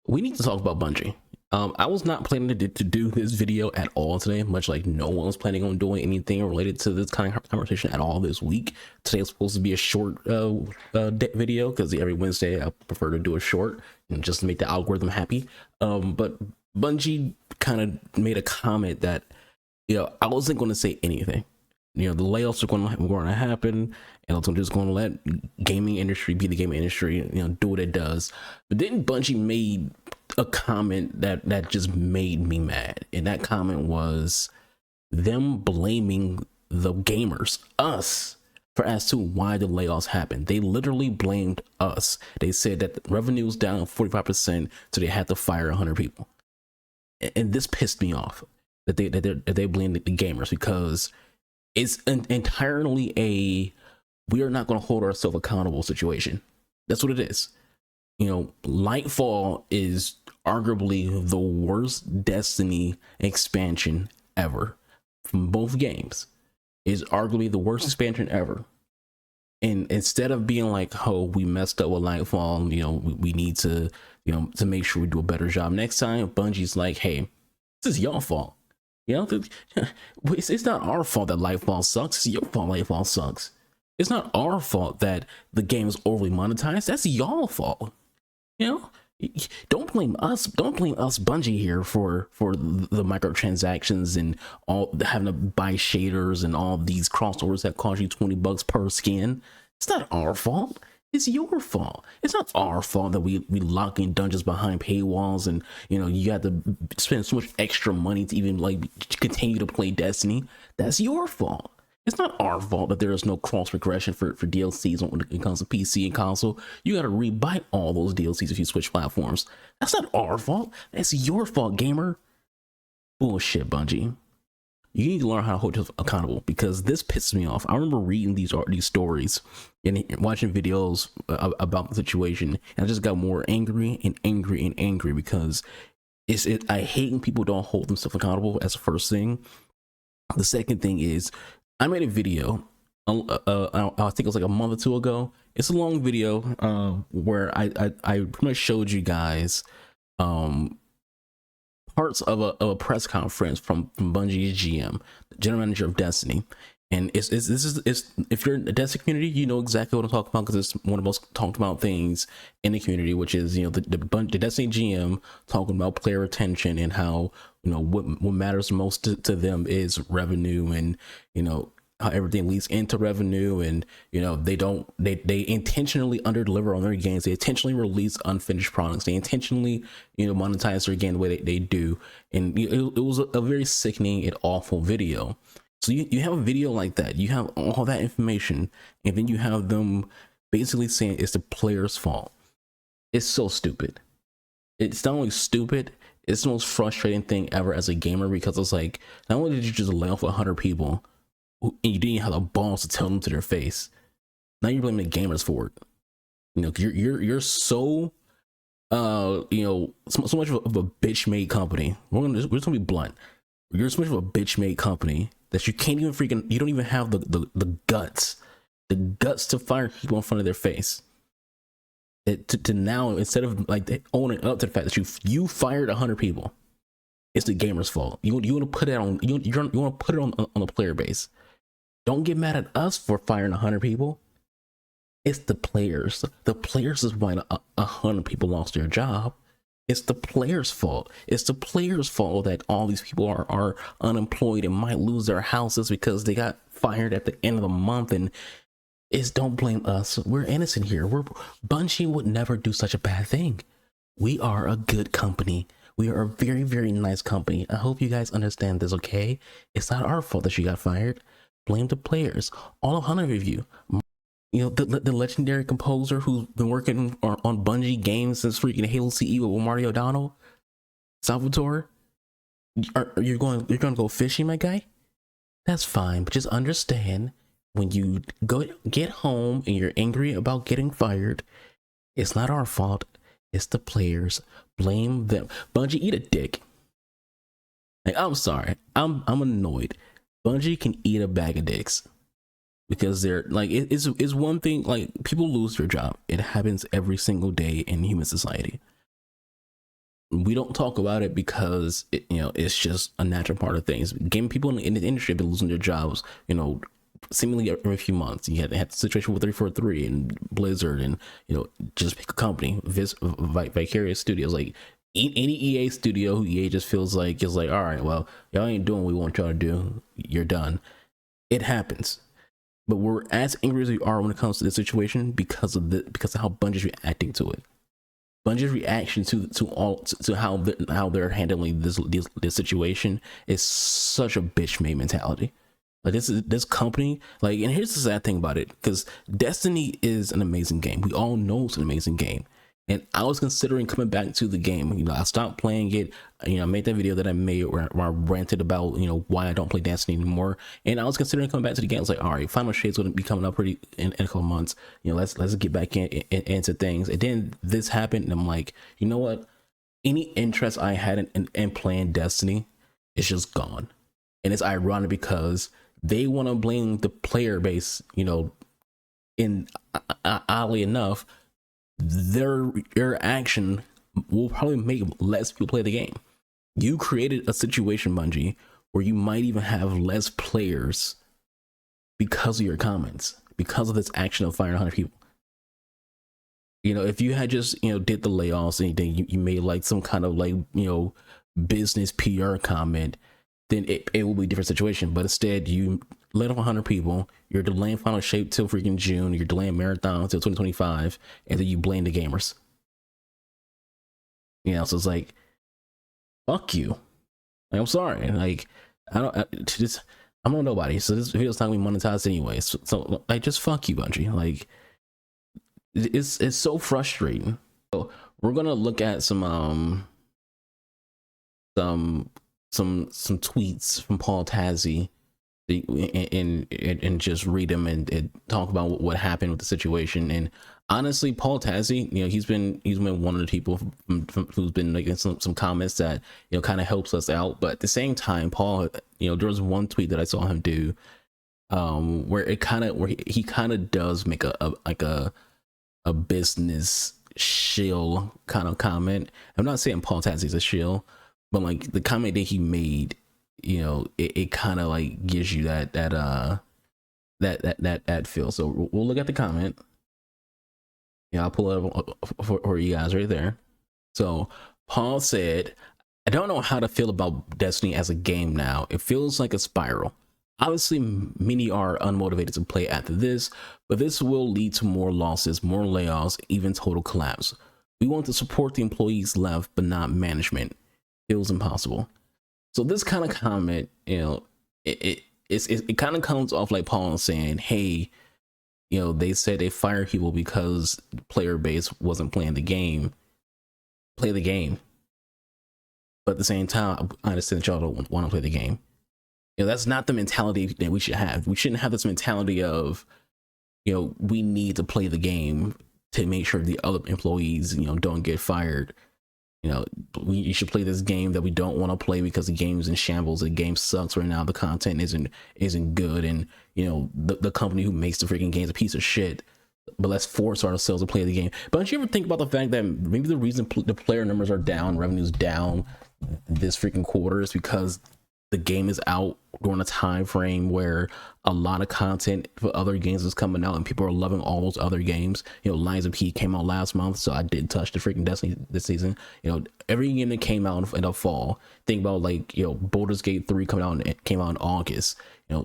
We need to talk about Bungie. I was not planning to do this video at all today, much like no one was planning on doing anything related to this kind of conversation at all this week. Today was supposed to be a short video because every Wednesday I prefer to do a short and just to make the algorithm happy. But Bungie kind of made a comment that, I wasn't going to say anything. The layoffs are going to happen, and I'm just going to let gaming industry be the gaming industry, do what it does. But then Bungie made a comment that just made me mad, and that comment was them blaming the gamers, us, for as to why the layoffs happened. They literally blamed us. They said that the revenue was down 45%, so they had to fire 100 people, and this pissed me off that they blamed the gamers, because it's entirely a we are not going to hold ourselves accountable situation. That's what it is. Lightfall is arguably the worst Destiny expansion ever from both games. Is arguably the worst expansion ever. And instead of being like, oh, we messed up with Lightfall, we need to, to make sure we do a better job next time, Bungie's like, hey, this is y'all fault. It's not our fault that Lightfall sucks. It's your fault Lightfall sucks. It's not our fault that the game is overly monetized. That's y'all fault. Don't blame us. Don't blame us, Bungie, here for the microtransactions and all having to buy shaders and all these crossovers that cost you $20 per skin. It's not our fault. It's your fault. It's not our fault that we lock in dungeons behind paywalls and you have to spend so much extra money to even continue to play Destiny. That's your fault. It's not our fault that there is no cross progression for DLCs when it comes to PC and console. You got to rebuy all those DLCs if you switch platforms. That's not our fault. That's your fault, gamer. Bullshit, Bungie. You need to learn how to hold yourself accountable, because this pisses me off. I remember reading these stories and watching videos about the situation, and I just got more angry and angry and angry, because I hate when people don't hold themselves accountable. As the first thing. The second thing is, I made a video, I think it was like a month or two ago. It's a long video where I pretty much showed you guys parts of a press conference from Bungie's GM, the general manager of Destiny. And it's if you're in the Destiny community, you know exactly what I'm talking about, because it's one of the most talked about things in the community, which is the Destiny GM talking about player retention and how what matters most to them is revenue, and how everything leads into revenue, and they intentionally underdeliver on their games. They intentionally release unfinished products. They intentionally monetize their game the way they do. And it was a very sickening and awful video. So you have a video like that, you have all that information, and then you have them basically saying it's the player's fault. It's so stupid. It's not only stupid, it's the most frustrating thing ever as a gamer, because it's like, not only did you just lay off 100 people, and you didn't have the balls to tell them to their face, now you're blaming the gamers for it. You're so so much of a bitch made company. We're just gonna be blunt. You're so much of a bitch made company that you can't even you don't even have the guts to fire people in front of their face. To now, instead of owning up to the fact that you fired 100 people, it's the gamer's fault. You want to put it on you want to put it on the player base. Don't get mad at us for firing 100 people. It's the players. The players is why 100 people lost their job. It's the players' fault. It's the players' fault that all these people are unemployed and might lose their houses because they got fired at the end of the month. And don't blame us. We're innocent here. Bungie would never do such a bad thing. We are a good company. We are a very, very nice company. I hope you guys understand this, okay? It's not our fault that you got fired. Blame the players. All 100 of you. The legendary composer who's been working on Bungie games since freaking Halo CE with Mario O'Donnell, Salvatore. You're going to go fishing, my guy? That's fine, but just understand, when you get home and you're angry about getting fired, it's not our fault. It's the players. Blame them. Bungie, eat a dick. I'm sorry. I'm annoyed. Bungie can eat a bag of dicks. Because they're it's one thing, people lose their job. It happens every single day in human society. we don't talk about it because it's just a natural part of things. Game people in the industry have been losing their jobs, seemingly every few months. You had the situation with 343 and Blizzard, and just pick a company, Vicarious Studios, like any EA studio who EA just feels like is like, all right, well, y'all ain't doing what we want y'all to do, you're done. It happens. But we're as angry as we are when it comes to this situation because of how Bungie's reacting to it. Bungie's reaction to how they're handling this situation is such a bitch made mentality. Like this company, like, and here's the sad thing about it, because Destiny is an amazing game. We all know it's an amazing game. And I was considering coming back to the game. I stopped playing it. I made that video that I made where I ranted about, why I don't play Destiny anymore. And I was considering coming back to the game. I was like, all right, Final Shade's going to be coming up pretty in a couple months. Let's get back into things. And then this happened, and I'm like, you know what? Any interest I had in playing Destiny is just gone. And it's ironic because they want to blame the player base. Oddly enough, their action will probably make less people play the game. You created a situation, Bungie, where you might even have less players because of your comments, because of this action of firing 100 people. If you had just did the layoffs and then you made like some kind of like business PR comment, then it will be a different situation. But instead, you let off 100 people, you're delaying Final Shape till freaking June, you're delaying Marathon until 2025, and then you blame the gamers. So it's like, fuck you. Like, I'm sorry. Like, I'm not nobody, so this video's not gonna be monetized anyway. So like, just fuck you, Bungie. Like, it's so frustrating. So we're gonna look at some tweets from Paul Tazzi and just read them and talk about what happened with the situation. And honestly, Paul Tazzi, he's been one of the people who's been making some comments that kind of helps us out. But at the same time, Paul, there was one tweet that I saw him do where he kind of does make a business shill kind of comment. I'm not saying Paul Tazzi's a shill, but like the comment that he made, it kind of like gives you that feel. So we'll look at the comment. I'll pull it up for you guys right there. So Paul said, I don't know how to feel about Destiny as a game now. It feels like a spiral. Obviously, many are unmotivated to play after this, but this will lead to more losses, more layoffs, even total collapse. We want to support the employees left, but not management. Feels impossible. So this kind of comment, it kind of comes off like Paul saying, hey, they said they fired people because the player base wasn't playing the game. Play the game. But at the same time, I understand that y'all don't want to play the game. That's not the mentality that we should have. We shouldn't have this mentality of, we need to play the game to make sure the other employees, don't get fired. You should play this game that we don't want to play because the game's in shambles. The game sucks right now. The content isn't good, and the company who makes the freaking game is a piece of shit. But let's force ourselves to play the game. But don't you ever think about the fact that maybe the reason the player numbers are down, revenue's down this freaking quarter is because the game is out during a time frame where a lot of content for other games is coming out and people are loving all those other games. Lies of P came out last month, so I did touch the freaking Destiny this season. Every game that came out in the fall, think about like Baldur's Gate 3 came out in August.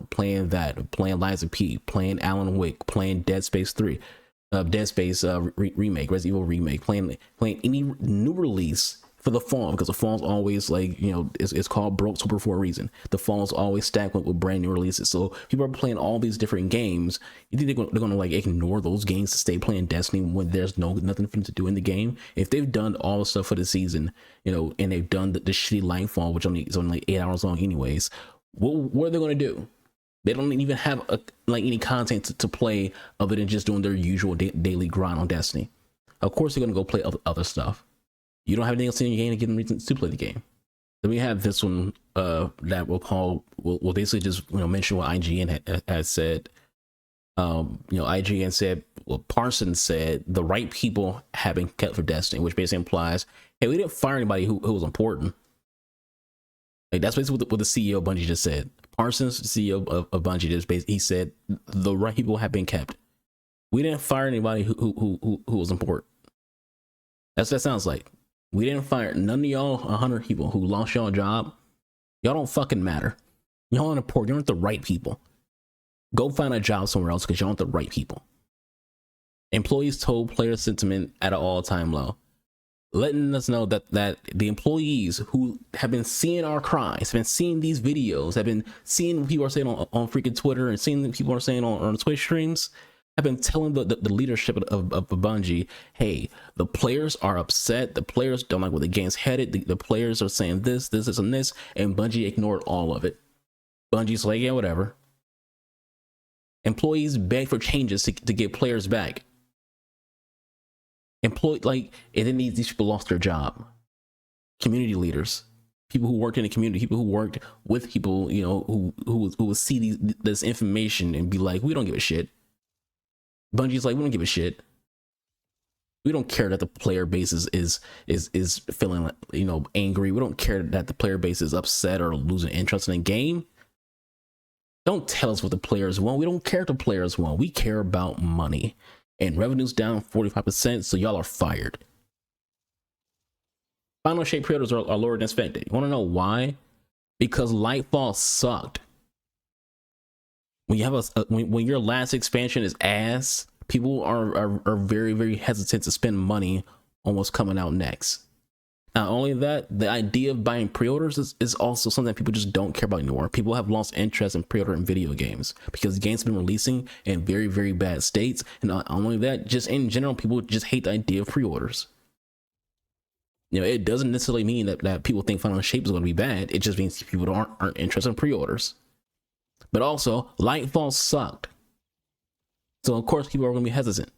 Playing that, playing Lies of P, playing Alan Wake, playing Dead Space 3, Dead Space remake, Resident Evil remake, playing any new release for the fall, because the fall's always like, it's called Broke-tober for a reason. The fall's always stacked with brand new releases. So people are playing all these different games. You think they're gonna like ignore those games to stay playing Destiny when there's nothing for them to do in the game? If they've done all the stuff for the season, and they've done the shitty Lightfall, which is only like 8 hours long anyways, what are they gonna do? They don't even have any content to play other than just doing their usual daily grind on Destiny. Of course, they're gonna go play other stuff. You don't have anything else in your game to give them reasons to play the game. Then we have this one that we'll basically just mention what IGN has said. IGN said what Parsons said, the right people have been kept for Destiny, which basically implies, hey, we didn't fire anybody who was important. Like, that's basically what the CEO of Bungie just said. Parsons, the CEO of Bungie, just basically, he said the right people have been kept. We didn't fire anybody who was important. That's what that sounds like. We didn't fire none of y'all 100 people who lost y'all job. Y'all don't fucking matter. Y'all aren't important. You aren't the right people. Go find a job somewhere else because you aren't the right people. Employees told player sentiment at an all-time low, letting us know that the employees who have been seeing our cries, have been seeing these videos, have been seeing what people are saying on freaking Twitter and seeing what people are saying on Twitch streams, have been telling the leadership of Bungie, hey, the players are upset. The players don't like where the game's headed. The players are saying this, and this, and Bungie ignored all of it. Bungie's like, yeah, whatever. Employees beg for changes to get players back. And then these people lost their job. Community leaders, people who worked in the community, people who worked with people, you know, who would see this information and be like, we don't give a shit. Bungie's like, we don't give a shit. We don't care that the player base is feeling, you know, angry. We don't care that the player base is upset or losing interest in the game. Don't tell us what the players want. We don't care what the players want. We care about money. And revenue's down 45%, so y'all are fired. Final Shape pre-orders are lower than expected. You want to know why? Because Lightfall sucked. When you have when your last expansion is ass, people are very, very hesitant to spend money on what's coming out next. Not only that, the idea of buying pre-orders is also something that people just don't care about anymore. People have lost interest in pre-ordering video games because the games have been releasing in very, very bad states. And not only that, just in general, people just hate the idea of pre-orders. You know, it doesn't necessarily mean that people think Final Shape is going to be bad. It just means people aren't interested in pre-orders. But also, Lightfall sucked. So of course people are going to be hesitant.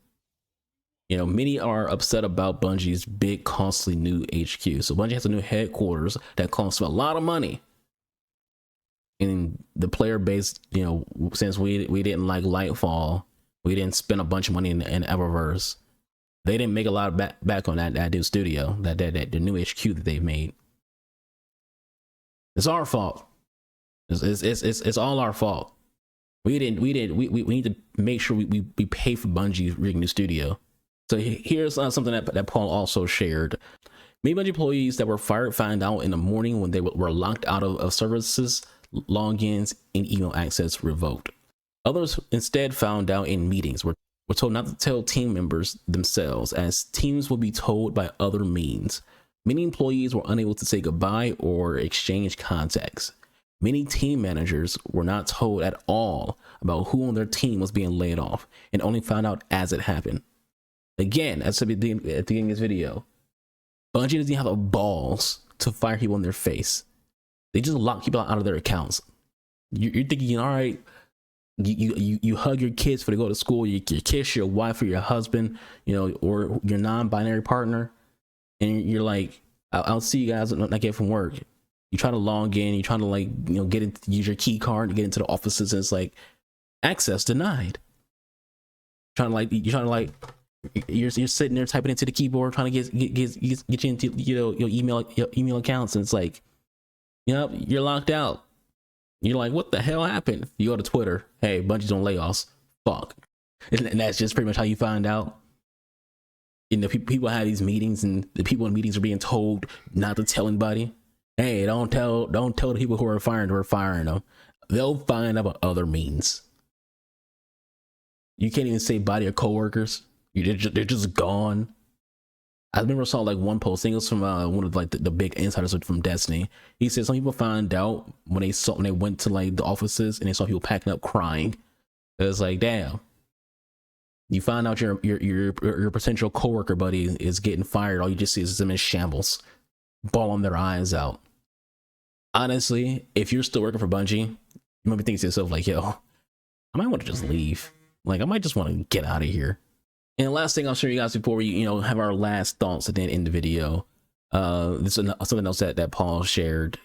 You know, many are upset about Bungie's big, costly new HQ. So Bungie has a new headquarters that costs a lot of money. And the player base, you know, since we didn't like Lightfall, we didn't spend a bunch of money in Eververse. They didn't make a lot of back on that new studio, the new HQ that they've made. It's our fault. It's all our fault. We need to make sure we pay for Bungie's new studio. So here's something that Paul also shared. Many Bungie employees that were fired found out in the morning when they were locked out of services, logins, and email access revoked. Others instead found out in meetings. Were told not to tell team members themselves, as teams will be told by other means. Many employees were unable to say goodbye or exchange contacts. Many team managers were not told at all about who on their team was being laid off, and only found out as it happened. Again, at the beginning of this video, Bungie doesn't have the balls to fire people in their face. They just lock people out of their accounts. You're thinking, all right, you hug your kids for to go to school, you kiss your wife or your husband, you know, or your non-binary partner, and you're like, I'll see you guys when I get from work. You try to log in, you try to, like, you know, use your key card to get into the offices, and it's like, access denied. You're sitting there typing into the keyboard, trying to get you into, you know, your email accounts, and it's like, you know, you're locked out. You're like, what the hell happened? You go to Twitter, hey, Bungie's on layoffs. Fuck. And that's just pretty much how you find out. And the people have these meetings, and the people in meetings are being told not to tell anybody. Hey, don't tell the people who are firing them. They'll find out other means. You can't even say bye to your coworkers. They're just gone. I remember I saw like one post. I think it was from one of like the big insiders from Destiny. He said some people found out when they went to like the offices and they saw people packing up crying. It was like, damn. You find out your potential coworker buddy is getting fired. All you just see is them in shambles, bawling their eyes out. Honestly, if you're still working for Bungie, you might be thinking to yourself like, yo, I might want to just leave. Like, I might just want to get out of here. And the last thing I'll show you guys before we, you know, have our last thoughts at the end of the video. This is something else that Paul shared.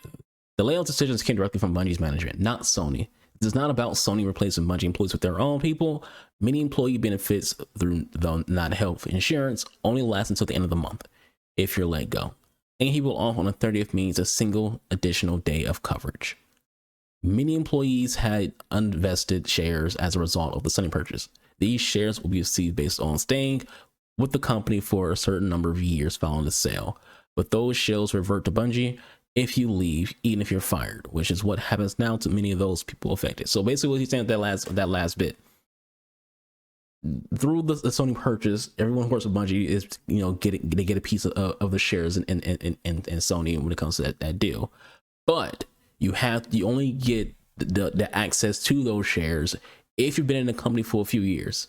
The layout decisions came directly from Bungie's management, not Sony. It's not about Sony replacing Bungie employees with their own people. Many employee benefits through the not health insurance only last until the end of the month if you're let go. And he will off on the 30th means a single additional day of coverage. Many employees had unvested shares as a result of the Sony purchase. These shares will be received based on staying with the company for a certain number of years following the sale. But those shares revert to Bungie if you leave, even if you're fired, which is what happens now to many of those people affected. So basically what he's saying that last bit, through the Sony purchase, everyone who works with Bungie is, they get a piece of the shares in Sony when it comes to that deal. But you only get the access to those shares if you've been in the company for a few years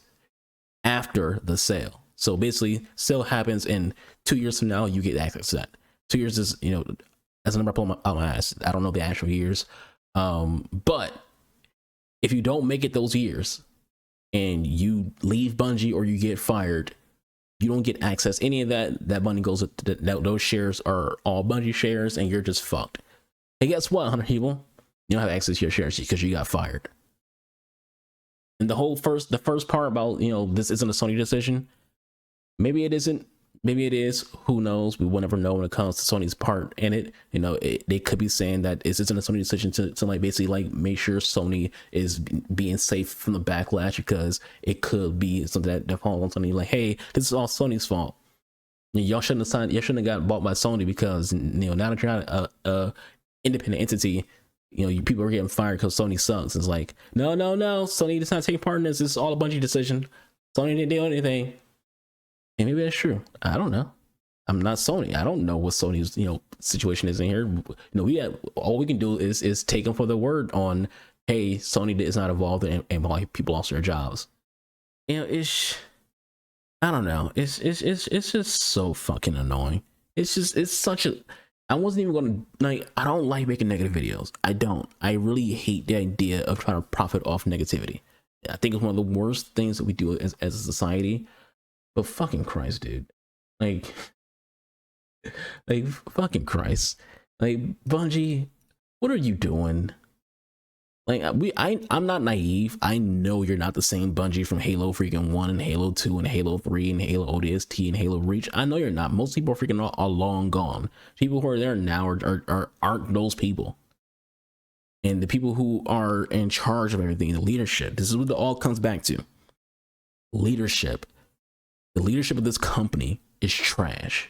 after the sale. So basically, sale happens, and 2 years from now, you get access to that. 2 years is, as a number I pull out my ass, I don't know the actual years. But if you don't make it those years and you leave Bungie or you get fired, you don't get access. Any of that money goes, those shares are all Bungie shares, and you're just fucked. And guess what, 100 people? You don't have access to your shares because you got fired. And the first part about, this isn't a Sony decision. Maybe it isn't. Maybe it is. Who knows? We will never know when it comes to Sony's part in it. They could be saying that this isn't a Sony decision to like basically like make sure Sony is being safe from the backlash, because it could be something that falls on Sony. Like, hey, this is all Sony's fault. Y'all shouldn't have signed. Y'all shouldn't have got bought by Sony because now that you're not a independent entity, you people are getting fired because Sony sucks. It's like, no, Sony does not take part in this. This is all a Bungie decision. Sony didn't do anything. And maybe that's true. I don't know. I'm not Sony. I don't know what Sony's situation is in here. All we can do is take them for the word on, hey, Sony is not involved and why people lost their jobs. I don't know. It's just so fucking annoying. It's such a. I wasn't even gonna I don't like making negative videos. I don't. I really hate the idea of trying to profit off negativity. I think it's one of the worst things that we do as a society. But fucking Christ, dude. Like fucking Christ. Like, Bungie, what are you doing? Like, I'm not naive. I know you're not the same Bungie from Halo freaking 1 and Halo 2 and Halo 3 and Halo ODST and Halo Reach. I know you're not. Most people are freaking are long gone. People who are there now aren't those people. And the people who are in charge of everything, the leadership, this is what it all comes back to. Leadership. The leadership of this company is trash.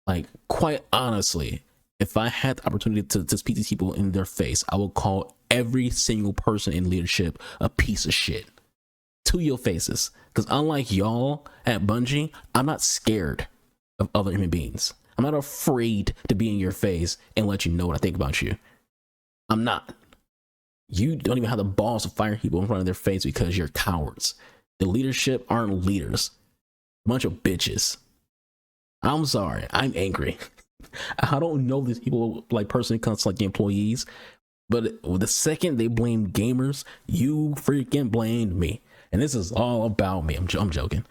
Like, quite honestly, if I had the opportunity to speak to people in their face, I would call every single person in leadership a piece of shit to your faces. Because unlike y'all at Bungie, I'm not scared of other human beings. I'm not afraid to be in your face and let you know what I think about you. I'm not. You don't even have the balls to fire people in front of their face because you're cowards. The leadership aren't leaders. A bunch of bitches. I'm sorry. I'm angry. I don't know these people like personally comes like the employees, but the second they blame gamers, you freaking blamed me. And this is all about me. I'm joking.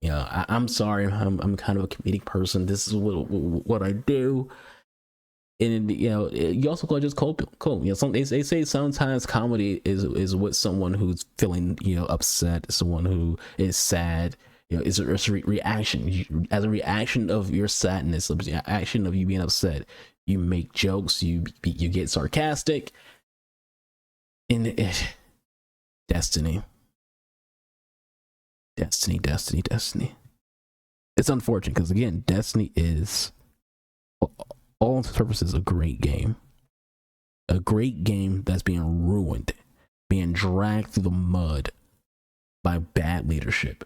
I'm sorry. I'm kind of a comedic person. This is what I do. And you also call just cool. They say sometimes comedy is what someone who's feeling upset, someone who is sad. It's a reaction. As a reaction of your sadness, a reaction of you being upset, you make jokes, you get sarcastic, and destiny. It's unfortunate because, again, Destiny is, all intents and purposes, a great game. A great game that's being ruined, being dragged through the mud by bad leadership.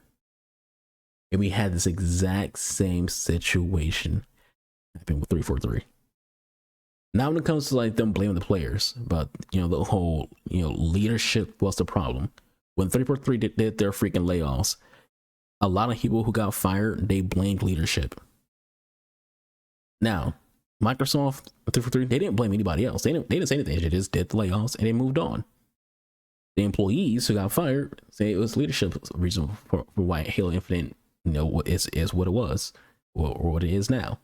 And we had this exact same situation happen with 343. Now when it comes to like them blaming the players, but the whole leadership was the problem. When 343 did their freaking layoffs, a lot of people who got fired, they blamed leadership. Now, Microsoft 343, they didn't blame anybody else. They didn't say anything. They just did the layoffs and they moved on. The employees who got fired say it was leadership reason for why Halo Infinite is what it was, or what it is now.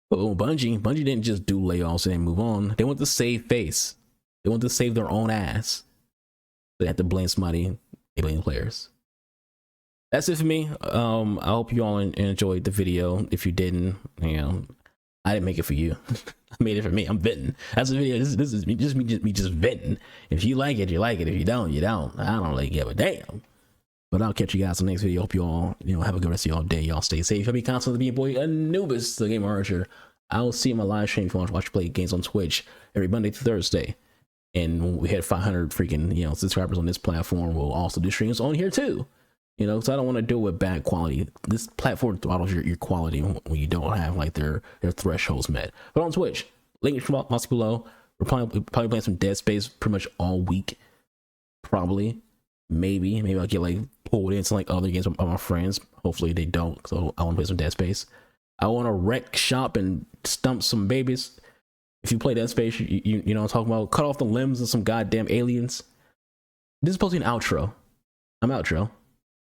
But Bungie didn't just do layoffs and then move on. They went to save face. They want to save their own ass. They have to blame somebody. They blame players. That's it for me. I hope you all enjoyed the video. If you didn't, I didn't make it for you. I made it for me. I'm venting. That's the video. This is me just venting. If you like it, you like it. If you don't, you don't. I don't really give a damn. But I'll catch you guys in the next video. Hope you all, have a good rest of your day. Y'all stay safe. I'll be constantly being boy Anubis, the Game Archer. I'll see you in my live stream if you want to watch play games on Twitch every Monday through Thursday. And when we hit 500 freaking, subscribers on this platform, we'll also do streams on here too. Because I don't want to do it with bad quality. This platform throttles your quality when you don't have like their thresholds met. But on Twitch, link is below. We're probably playing some Dead Space pretty much all week. Probably. Maybe I'll get like pulled into like other games by my friends. Hopefully they don't, so I want to play some Dead Space. I want to wreck shop and stump some babies. If you play Dead Space, you know what I'm talking about. Cut off the limbs of some goddamn aliens. This is supposed to be an outro. I'm outro.